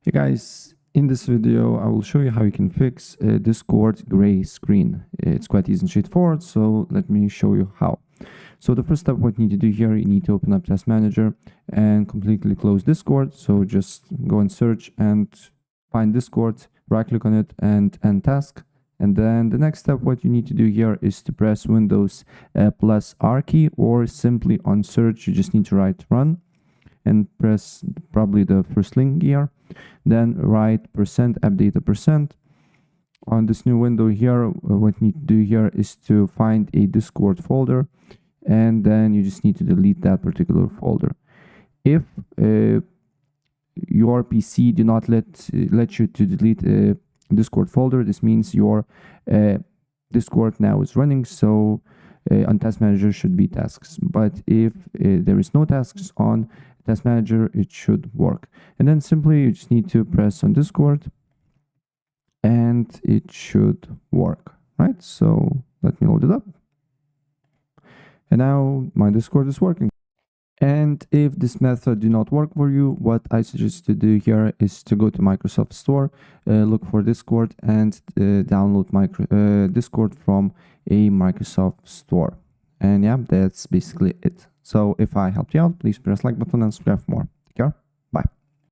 Hey guys, in this video I will show you how you can fix a Discord gray screen. It's quite easy and straightforward, so let me show you how. So the first step, what you need to do here, you need to open up Task Manager and completely close Discord. So just go and search and find Discord, right click on it and end task. And then the next step, what you need to do here is to press Windows plus R key, or simply on search you just need to write run and press probably the first link here, then write %appdata%. On this new window here, what you need to do here is to find a Discord folder, and then you just need to delete that particular folder. If your PC do not let you to delete a Discord folder, this means your Discord now is running, so on Task Manager should be tasks. But if there is no tasks on Task Manager, it should work. And then simply you just need to press on Discord and it should work, right? So let me load it up. And now my Discord is working. And if this method do not work for you, what I suggest to do here is to go to Microsoft Store, look for Discord, and download Discord from a Microsoft Store. And yeah, that's basically it. So if I helped you out, please press like button and subscribe for more. Take care.